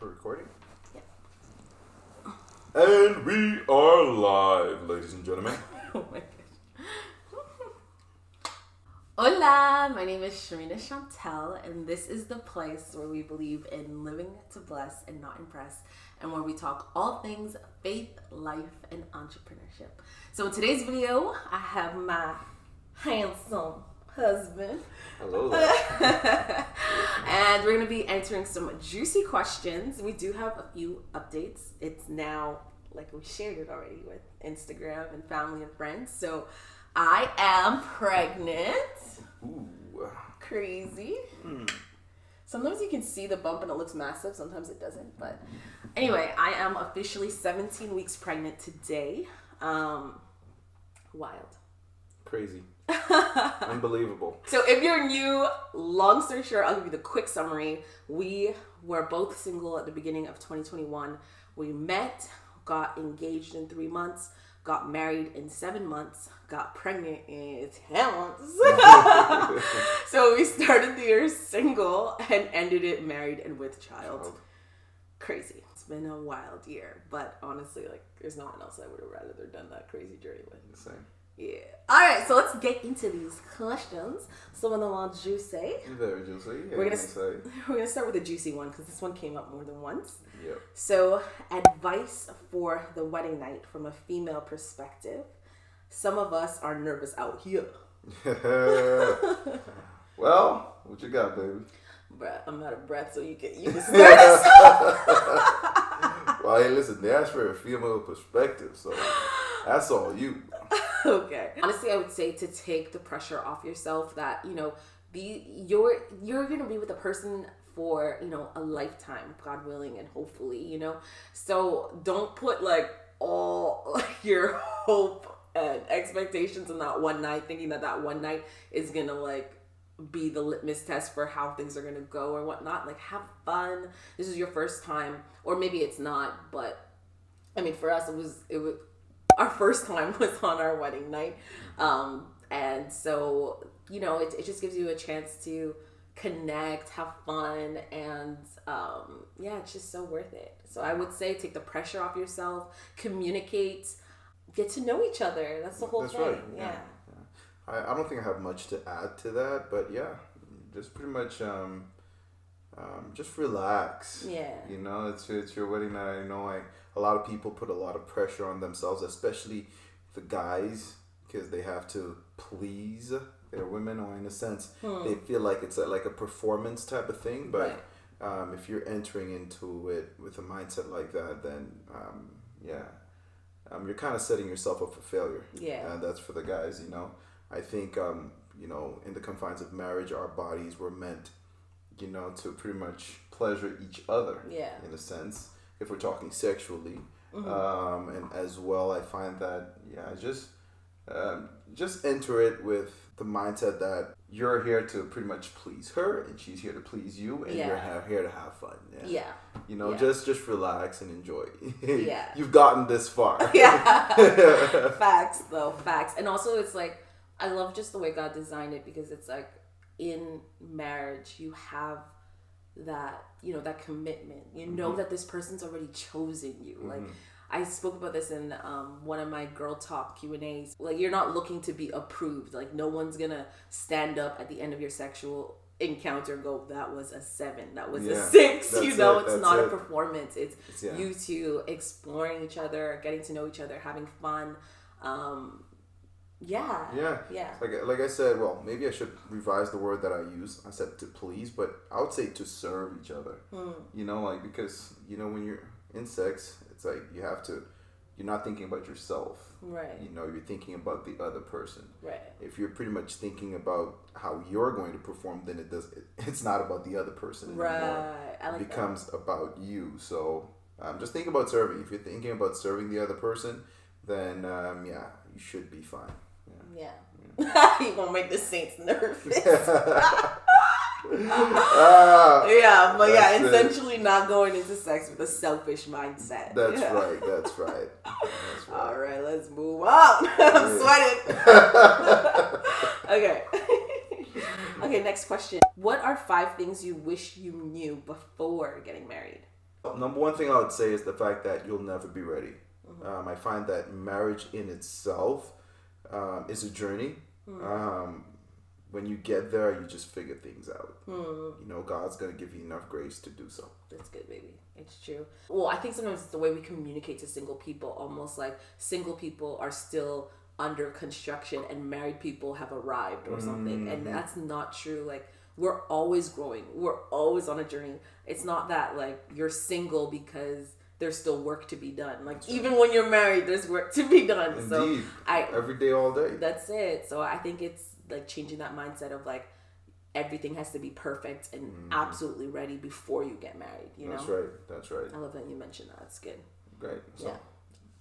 We're recording? Yeah. And we are live, ladies and gentlemen. Oh my gosh. Hola, my name is Sherina Chantel, and this is the place where we believe in living to bless and not impress, and where we talk all things faith, life, and entrepreneurship. So in today's video, I have my handsome husband. Hello there. And we're going to be answering some juicy questions. We do have a few updates. It's now, like we shared it already with Instagram and family and friends. So I am pregnant. Ooh. Crazy. Sometimes you can see the bump and it looks massive. Sometimes it doesn't. But anyway, I am officially 17 weeks pregnant today. Wild. Crazy. Unbelievable. So if you're new, long story short, I'll give you the quick summary. We were both single at the beginning of 2021. We met, got engaged in 3 months, got married in 7 months, got pregnant in 10 months. So we started the year single and ended it married and with child. Crazy. It's been a wild year, but honestly, like, there's no one else I would have rather done that crazy journey with. The same. Yeah. All right, so let's get into these questions. Some of them are juicy. Very juicy. Yeah, We're gonna start with a juicy one because this one came up more than once. Yep. So, advice for the wedding night from a female perspective. Some of us are nervous out here. Well, what you got, baby? Bruh, I'm out of breath, so you can start us off. Well, hey, listen, they asked for a female perspective, so that's all you. Okay. Honestly, I would say to take the pressure off yourself that, you're going to be with a person for, a lifetime, God willing, and hopefully, So don't put like all your hope and expectations on that one night, thinking that one night is going to like be the litmus test for how things are going to go or whatnot. Like, have fun. This is your first time, or maybe it's not, but I mean, for us, it was our first time was on our wedding night. And so, it just gives you a chance to connect, have fun, and it's just so worth it. So I would say take the pressure off yourself, communicate, get to know each other. That's the whole thing. Right. Yeah. I don't think I have much to add to that, but yeah, just pretty much just relax. Yeah. It's your wedding night. I know a lot of people put a lot of pressure on themselves, especially the guys, because they have to please their women, or in a sense, they feel like it's like a performance type of thing. But right. If you're entering into it with a mindset like that, then you're kind of setting yourself up for failure. Yeah. And that's for the guys. I think in the confines of marriage, our bodies were meant, to pretty much pleasure each other. Yeah. In a sense, if we're talking sexually. And as well, I find that just enter it with the mindset that you're here to pretty much please her, and she's here to please you, and you're here to have fun. Just relax and enjoy. Yeah. You've gotten this far. Yeah. Facts, though. Facts. And also, it's like, I love just the way God designed it, because it's like, in marriage, you have that, that commitment. You know that this person's already chosen you. Like, I spoke about this in one of my Girl Talk Q&As. Like, you're not looking to be approved. Like, no one's gonna stand up at the end of your sexual encounter and go, that was a 7, that was a 6. It's not a performance. It's you two exploring each other, getting to know each other, having fun. Like I said, well, maybe I should revise the word that I use. I said to please, but I would say to serve each other. Because when you're in sex, it's like you're not thinking about yourself. Right. You're thinking about the other person. Right. If you're pretty much thinking about how you're going to perform, then it's not about the other person anymore. Right. I like it becomes about you. So just think about serving. If you're thinking about serving the other person, then you should be fine. Yeah. You're gonna make the saints nervous. Essentially not going into sex with a selfish mindset. That's right. All right, let's move on. I'm sweating. Okay. Okay, next question. What are 5 things you wish you knew before getting married? Number one thing I would say is the fact that you'll never be ready. I find that marriage in itself is a journey. When you get there, you just figure things out. You know, God's going to give you enough grace to do so. That's good, baby. It's true. Well, I think sometimes it's the way we communicate to single people, almost like single people are still under construction and married people have arrived or something. And that's not true. Like, we're always growing. We're always on a journey. It's not that, like, you're single because there's still work to be done. Like, even when you're married, there's work to be done. Indeed. So every day, all day. That's it. So I think it's like changing that mindset of like everything has to be perfect and absolutely ready before you get married. You know? That's right. I love that you mentioned that. That's good. Great. So. Yeah.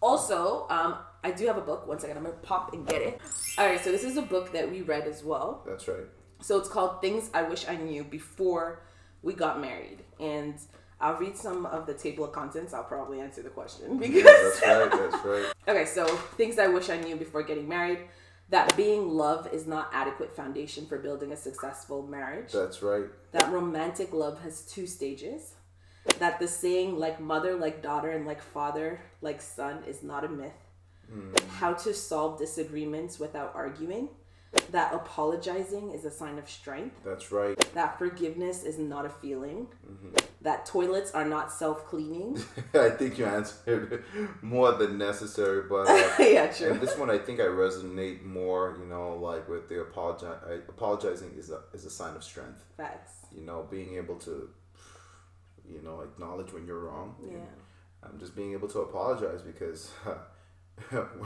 Also, I do have a book. One second, I'm gonna pop and get it. All right. So this is a book that we read as well. That's right. So it's called Things I Wish I Knew Before We Got Married, and I'll read some of the table of contents. I'll probably answer the question because that's right. Okay, so things I wish I knew before getting married. That being love is not adequate foundation for building a successful marriage. That's right. That romantic love has 2 stages. That the saying like mother, like daughter, and like father, like son is not a myth. How to solve disagreements without arguing. That apologizing is a sign of strength. That's right. That forgiveness is not a feeling. That toilets are not self-cleaning. I think you answered more than necessary, but yeah, true. And this one I think I resonate more. You know, like with the apologizing is a sign of strength. Facts. You know, being able to, you know, acknowledge when you're wrong. Yeah. I'm just being able to apologize because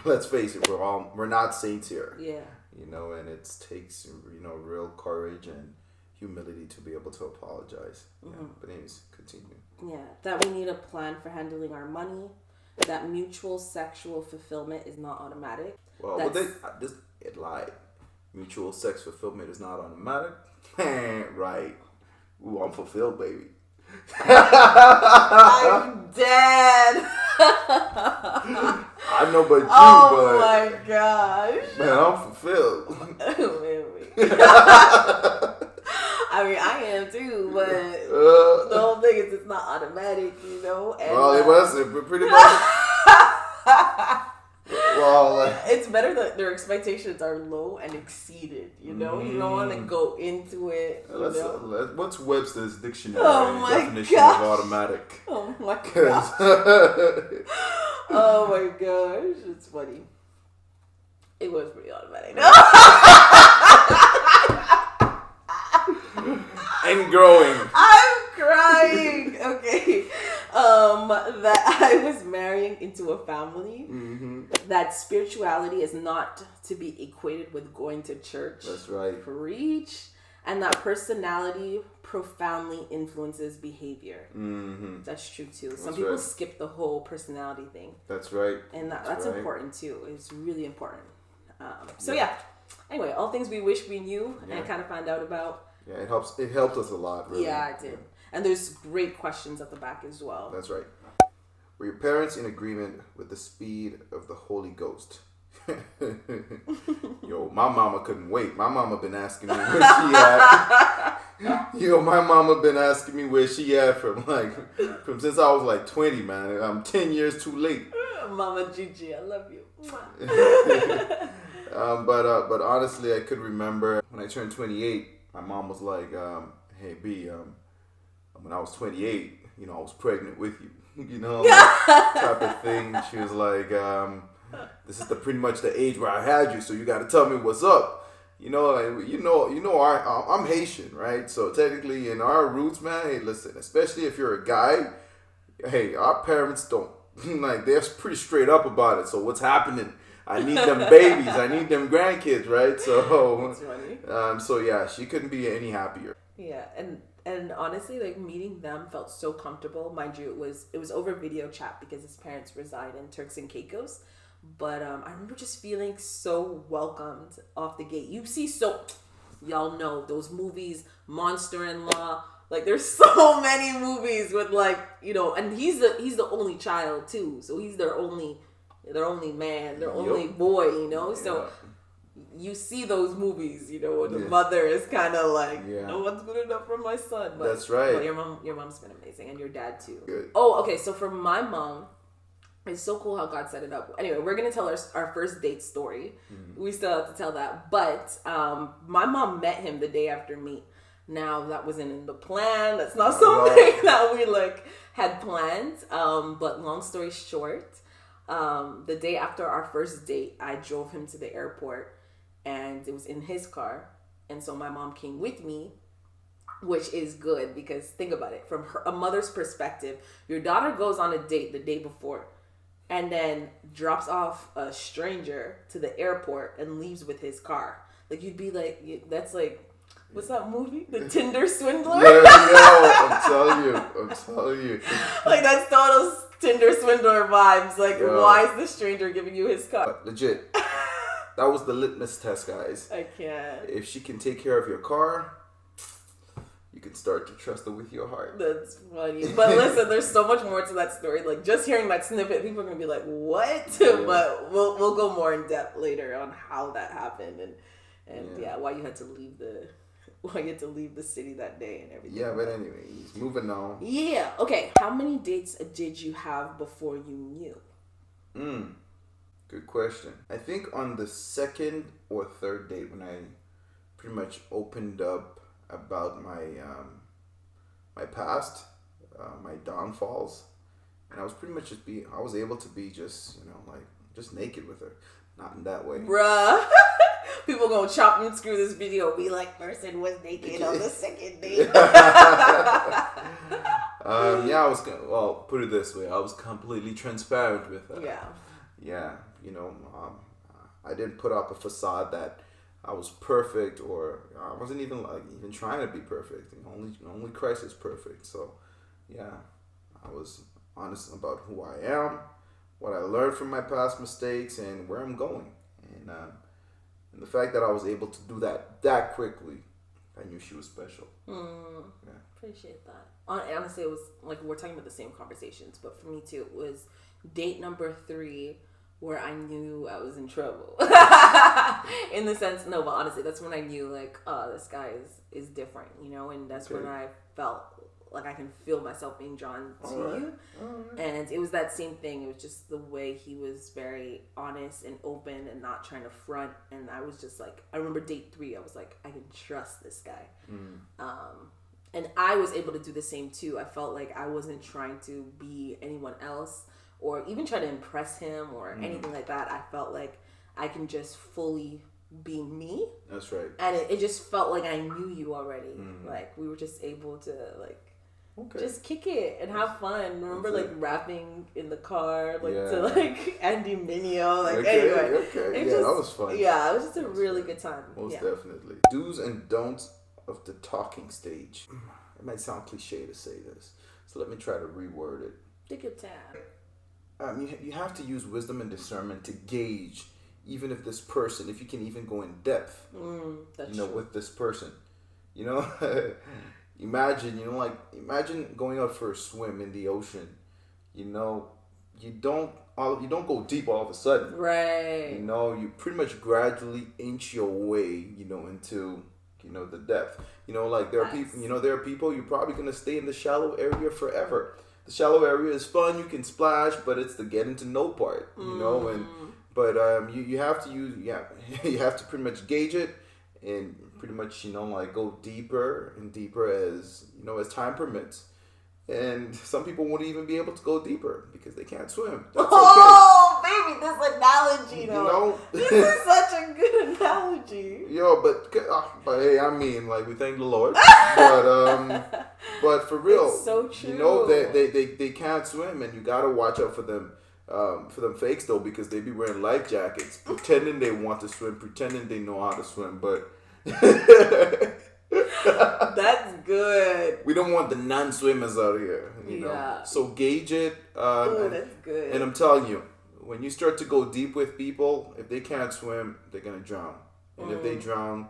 let's face it, we're not saints here. Yeah. You know, and it takes, you know, real courage and humility to be able to apologize. Yeah. But anyways, continue. Yeah. That we need a plan for handling our money. That mutual sexual fulfillment is not automatic. Well, it lied. Mutual sex fulfillment is not automatic. Right. Ooh, I'm fulfilled, baby. I'm dead. I know but you, oh my gosh. Man, I'm fulfilled. I mean, I am too, but the whole thing is it's not automatic, you know? And, well, it wasn't, pretty much. Well, it's better that their expectations are low and exceeded, you know? You don't want to go into it. What's Webster's dictionary gosh. definition of automatic? Oh my gosh. Oh my gosh. It's funny. It was pretty automatic. And growing. I'm crying. Okay. That I was marrying into a family. That spirituality is not to be equated with going to church. That's right. Preach. And that personality profoundly influences behavior. That's true too. Some people skip the whole personality thing. That's right. And that's important too. It's really important. Anyway, all things we wish we knew and kind of found out about. Yeah, it helps. It helped us a lot, really. Yeah, it did. And there's great questions at the back as well. That's right. Were your parents in agreement with the speed of the Holy Ghost? Yo, my mama couldn't wait. My mama been asking me where she at. Yo, my mama been asking me where she at from since I was like 20, man. I'm 10 years too late. Mama Gigi, I love you. But honestly, I could remember when I turned 28, my mom was like, "Hey B, when I was 28, you know, I was pregnant with you, you know, type of thing." She was like, "This is pretty much the age where I had you, so you got to tell me what's up." You know, I'm Haitian, right? So technically, in our roots, man, hey, listen, especially if you're a guy, hey, our parents don't they're pretty straight up about it. So what's happening? I need them babies. I need them grandkids, right? So, that's funny. So yeah, she couldn't be any happier. Yeah, and honestly, like meeting them felt so comfortable. Mind you, it was over video chat because his parents reside in Turks and Caicos. But I remember just feeling so welcomed off the gate. Y'all know those movies, Monster-in-Law. Like there's so many movies with and he's the only child too, so he's their only man, their only boy, you know. So you see those movies, you know, when the mother is kind of like, Yeah. no one's good enough for my son. But, That's right. Well, your mom's been amazing, and your dad too. Good. Oh, okay. So for my mom, it's so cool how God set it up. Anyway, we're gonna tell our first date story. We still have to tell that, but my mom met him the day after me. Now that wasn't in the plan. That's not something that we like had planned. But long story short, the day after our first date, I drove him to the airport, and it was in his car, and so my mom came with me, which is good because think about it from a mother's perspective. Your daughter goes on a date the day before, and then drops off a stranger to the airport and leaves with his car. Like you'd be like, that's like. What's that movie? The Tinder Swindler? I'm telling you. Like, that's total Tinder Swindler vibes. Like, why is the stranger giving you his car? Legit. That was the litmus test, guys. I can't. If she can take care of your car, you can start to trust her with your heart. That's funny. But listen, there's so much more to that story. Like, just hearing that snippet, people are going to be like, what? Yeah. But we'll go more in depth later on how that happened and why you had to leave the city that day and everything. Yeah, but anyways, moving on. Yeah. Okay. How many dates did you have before you knew? Good question. I think on the second or third date when I pretty much opened up about my my past, my downfalls, and I was pretty much I was able to be just, just naked with her. Not in that way. Bruh. People gonna chop and screw this video. Be like, Berson was naked on the second date. I was put it this way. I was completely transparent with her. Yeah. I didn't put up a facade that I was perfect, or I wasn't even trying to be perfect. Only Christ is perfect. So, yeah, I was honest about who I am, what I learned from my past mistakes, and where I'm going. And the fact that I was able to do that quickly, I knew she was special. Yeah. Appreciate that. Honestly, it was like we're talking about the same conversations, but for me too, it was date number 3 where I knew I was in trouble. In the sense, no, but honestly, that's when I knew like, oh, this guy is different, and that's when I felt like I can feel myself being drawn to you. And it was that same thing. It was just the way he was very honest and open and not trying to front. And I was just like, I remember date 3, I was like, I can trust this guy. And I was able to do the same too. I felt like I wasn't trying to be anyone else or even try to impress him or anything like that. I felt like I can just fully be me. That's right. And it just felt like I knew you already. Like we were just able to just kick it and have fun. Remember rapping in the car to Andy Mineo. Anyway. That was fun. Yeah, it was just a really good time. Most definitely. Do's and don'ts of the talking stage. It might sound cliche to say this, so let me try to reword it. Take your time. You have to use wisdom and discernment to gauge even if this person, if you can even go in depth, with this person. Imagine going out for a swim in the ocean. You don't go deep all of a sudden. Right. You pretty much gradually inch your way, into the depth. There are people you're probably gonna stay in the shallow area forever. The shallow area is fun, you can splash, but it's the getting to know part, you have to you have to pretty much gauge it and pretty much go deeper and deeper as as time permits. And some people won't even be able to go deeper because they can't swim. That's baby, this analogy, though. This is such a good analogy. But hey, we thank the Lord. But for real, it's so true. They can't swim, and you gotta watch out for them. For them fakes though, because they be wearing life jackets, pretending they want to swim, pretending they know how to swim, but. That's good. We don't want the non-swimmers out here, know. So gauge it. That's good. And I'm telling you, when you start to go deep with people, if they can't swim, they're gonna drown. And if they drown,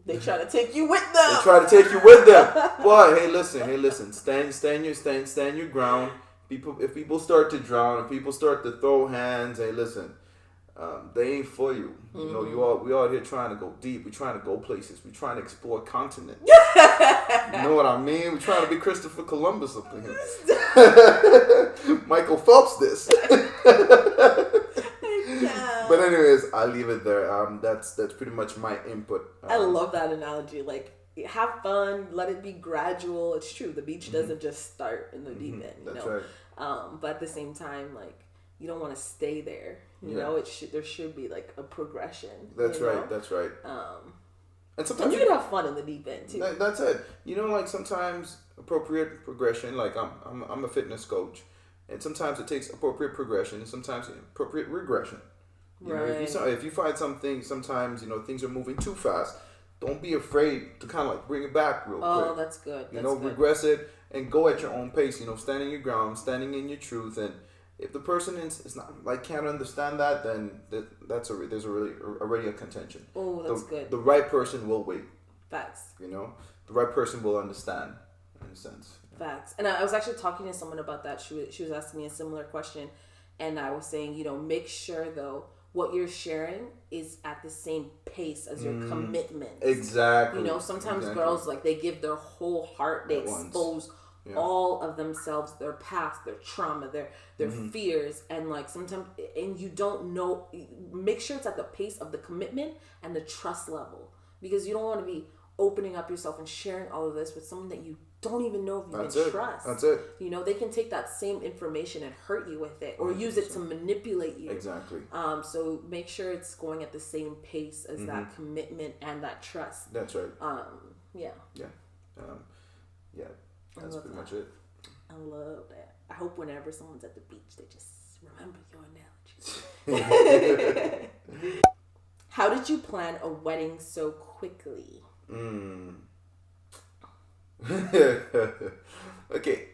they try to take you with them. But hey, listen. Stand your ground. If people start to drown, if people start to throw hands, hey, listen. they ain't for you. You know, we all here trying to go deep. We're trying to go places. We're trying to explore continents. You know what I mean? We're trying to be Christopher Columbus up in here. Michael Phelps this. But anyways, I'll leave it there. That's pretty much my input. I love that analogy. Like, have fun, let it be gradual. It's true. The beach doesn't just start in the deep end. That's right. But at the same time, like, you don't want to stay there. You know, there should be like a progression. That's right. That's right. And sometimes you can have fun in the deep end too. That's it. You know, like sometimes appropriate progression. Like I'm a fitness coach, and sometimes it takes appropriate progression, and sometimes appropriate regression. You know, if you find something, sometimes things are moving too fast. Don't be afraid to kind of like bring it back real quick. Oh, that's good. Regress it and go at your own pace. Standing your ground, standing in your truth, and if the person is not like can't understand that, then there's already a contention. Oh, that's good. The right person will wait. Facts. The right person will understand, in a sense. Facts. And I was actually talking to someone about that. She was asking me a similar question, and I was saying, make sure though what you're sharing is at the same pace as your commitment. Exactly. Sometimes girls like they give their whole heart, they expose all of themselves, their past, their trauma, their fears, and like sometimes, and you don't know. Make sure it's at the pace of the commitment and the trust level, because you don't want to be opening up yourself and sharing all of this with someone that you don't even know if you can trust. That's it. They can take that same information and hurt you with it, or 100%. Use it to manipulate you. Exactly. So make sure it's going at the same pace as that commitment and that trust. That's right. Yeah. Yeah. That's pretty much it. I love that. I hope whenever someone's at the beach, they just remember your analogy. How did you plan a wedding so quickly? Okay.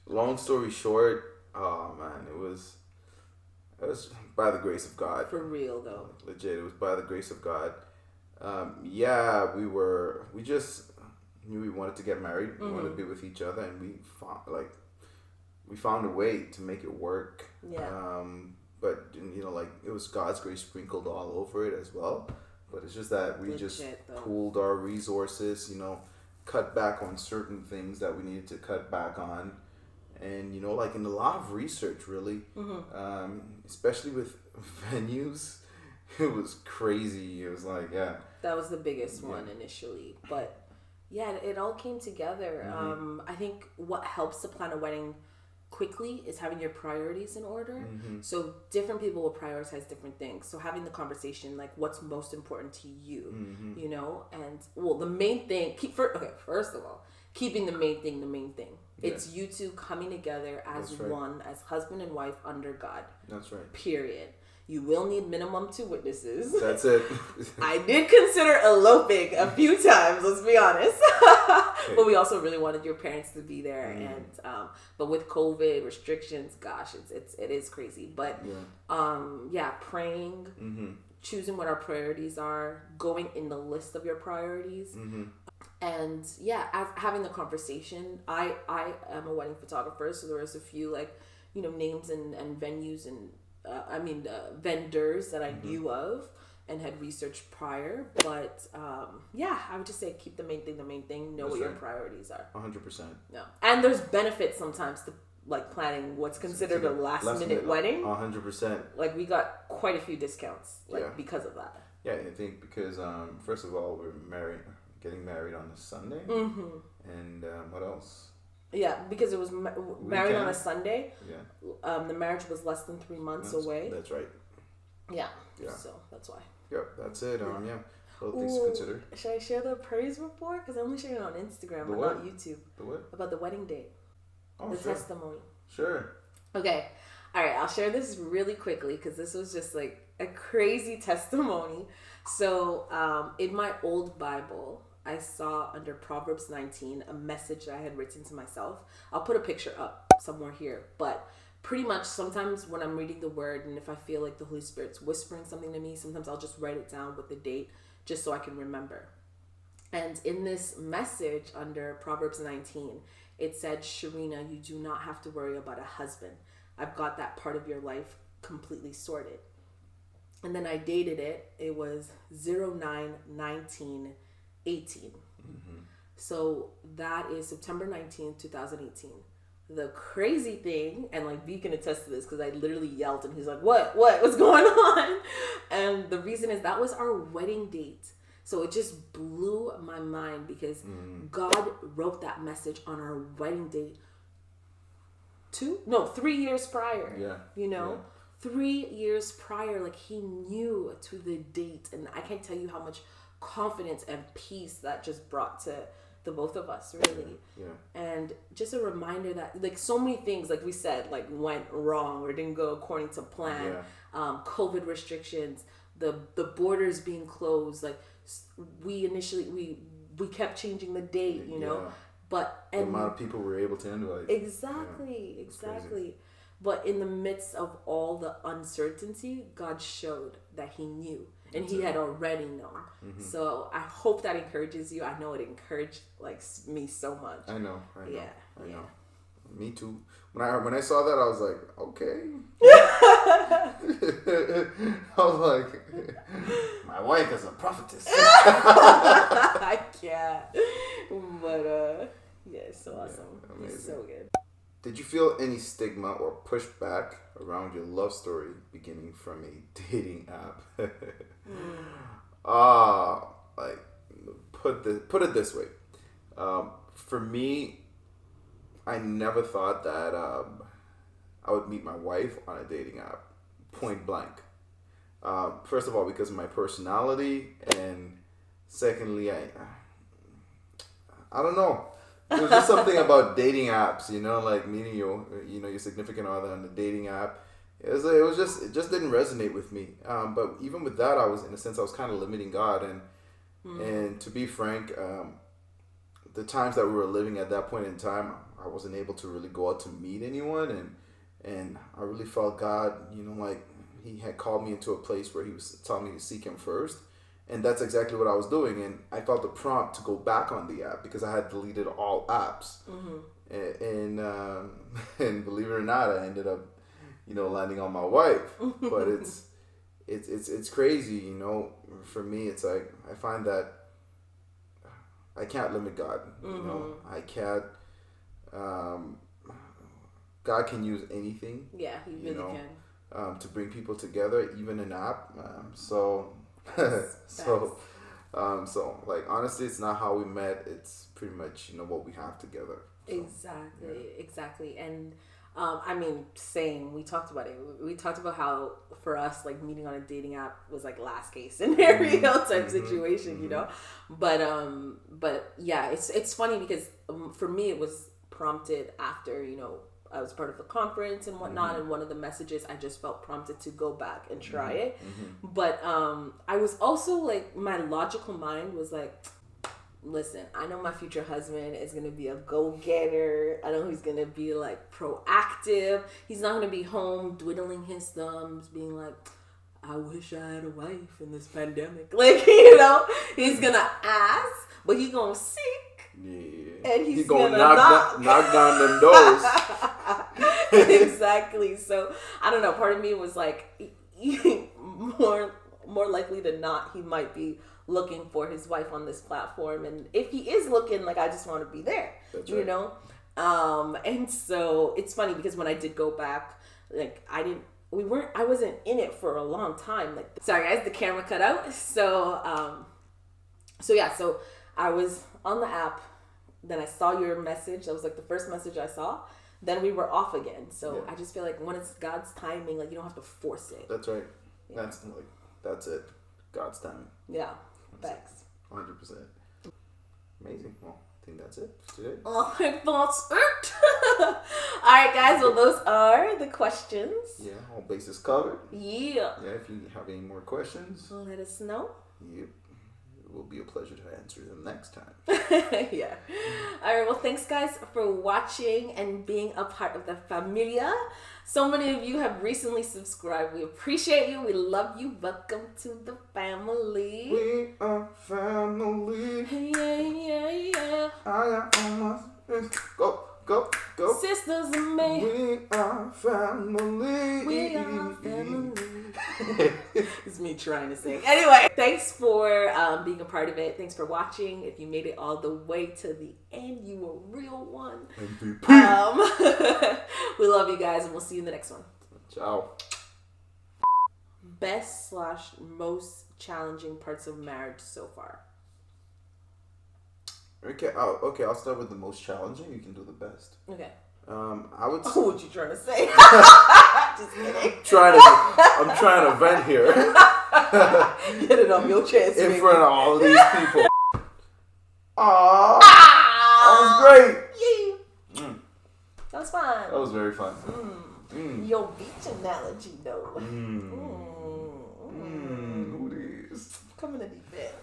Long story short, oh man, it was by the grace of God. For real though. Legit, it was by the grace of God. We just knew we wanted to get married. We wanted to be with each other, and we found a way to make it work. Yeah. But it was God's grace sprinkled all over it as well. But it's just that we just pooled our resources, cut back on certain things that we needed to cut back on. And, in a lot of research, really, especially with venues, it was crazy. It was like, that was the biggest one initially. But, yeah, it all came together. I think what helps to plan a wedding quickly is having your priorities in order. So different people will prioritize different things. So having the conversation, like what's most important to you, and the main thing, first of all, keeping the main thing the main thing. Yeah. It's you two coming together as one, as husband and wife under God. That's right. Period. You will need minimum 2 witnesses. That's it. I did consider eloping a few times, let's be honest. But we also really wanted your parents to be there. And but with COVID restrictions, gosh, it is crazy. But praying, choosing what our priorities are, going in the list of your priorities. And having the conversation. I am a wedding photographer, so there was a few names and venues and vendors that I knew of and had researched prior. But I would just say keep the main thing. Know what your priorities are. 100%. No, and there's benefits sometimes to planning what's considered a last minute wedding. 100%. Like we got quite a few discounts because of that. Yeah, I think because first of all we're getting married on a Sunday, and what else? Yeah, because it was married on a Sunday. Yeah. The marriage was less than 3 months away. That's right. Yeah. So that's why. Yep, that's it. Little things to consider. Should I share the praise report? Because I only shared it on Instagram, but not YouTube. The what? About the wedding date. Oh, the testimony. Sure. Okay. All right. I'll share this really quickly because this was just like a crazy testimony. So, in my old Bible, I saw under Proverbs 19 a message that I had written to myself. I'll put a picture up somewhere here, but pretty much sometimes when I'm reading the word and if I feel like the Holy Spirit's whispering something to me, sometimes I'll just write it down with the date just so I can remember. And in this message under Proverbs 19, it said, Sherina, you do not have to worry about a husband. I've got that part of your life completely sorted. And then I dated it. It was 09/19/18. So that is September 19th, 2018. The crazy thing, and like B can attest to this because I literally yelled and he's like, what's going on? And the reason is that was our wedding date. So it just blew my mind because God wrote that message on our wedding date 3 years prior. Yeah. You know? 3 years prior, like he knew to the date. And I can't tell you how much confidence and peace that just brought to the both of us, really. Yeah. And just a reminder that like so many things, like we said, like went wrong or didn't go according to plan. COVID restrictions, the borders being closed, like we kept changing the date, you know. But the amount of people were able to handle it. Exactly. But in the midst of all the uncertainty, God showed that he knew. And he had already known. So I hope that encourages you. I know it encouraged like me so much. I know. Yeah. I know. Me too. When I saw that, I was like, okay. I was like, my wife is a prophetess. I can't. But yeah, it's so awesome. Amazing. It's so good. Did you feel any stigma or pushback around your love story beginning from a dating app? Like put it this way. For me, I never thought that I would meet my wife on a dating app, point blank. First of all, because of my personality, and secondly, I don't know. It was just something about dating apps, you know, like meeting your significant other on the dating app. It just didn't resonate with me. But even with that, I was kind of limiting God, and to be frank, the times that we were living at that point in time, I wasn't able to really go out to meet anyone, and I really felt God, you know, like he had called me into a place where he was telling me to seek him first. And that's exactly what I was doing. And I felt the prompt to go back on the app because I had deleted all apps. And believe it or not, I ended up, you know, landing on my wife. But it's crazy, you know. For me, it's like I find that I can't limit God. You know, I can't. God can use anything. Yeah, he really can. To bring people together, even an app. So like honestly, it's not how we met. It's pretty much, you know, what we have together. So, Exactly. And I mean, same. We talked about it. We talked about how for us, like meeting on a dating app was like last case scenario type situation, you know. But yeah, it's funny because for me it was prompted after, you know, I was part of the conference and whatnot, and one of the messages I just felt prompted to go back and try it. But I was also like, my logical mind was like, listen, I know my future husband is going to be a go-getter. I know he's going to be like proactive. He's not going to be home dwiddling his thumbs, being like, I wish I had a wife in this pandemic. Like, you know, he's going to ask, but he's going to seek. Yeah. And he's gonna knock down them doors. Exactly. So I don't know. Part of me was like, more likely than not, he might be looking for his wife on this platform, and if he is looking, like, I just want to be there. That's you right. know. And so it's funny because when I did go back, like I wasn't in it for a long time. Like, sorry guys, the camera cut out. So I was on the app. Then I saw your message. That was like the first message I saw. Then we were off again. So I just feel like when it's God's timing, like you don't have to force it. That's right. Yeah. That's it. God's timing. Yeah. Thanks. 100%. Amazing. Well, I think that's it for today. Oh, that's it. All right, guys. Well, those are the questions. Yeah, all bases covered. Yeah. Yeah, if you have any more questions, Let us know. Yep. It will be a pleasure to answer them next time. Yeah. All right. Well, thanks, guys, for watching and being a part of the familia. So many of you have recently subscribed. We appreciate you. We love you. Welcome to the family. We are family. Yeah. I almost go. Sisters and me. We are family. We are family. It's me trying to sing. Anyway, thanks for being a part of it. Thanks for watching. If you made it all the way to the end, you a real one. MVP. We love you guys, and we'll see you in the next one. Ciao. Best/most challenging parts of marriage so far. Okay. Oh, okay. I'll start with the most challenging. You can do the best. Okay. I would. Oh, what you trying to say? Just kidding. I'm trying to vent here. Get it off your chest in baby. front of all these people. Aww, that was great. Yeah. That was fun. That was very fun. Your beach analogy, though. Who this? Coming to the bed.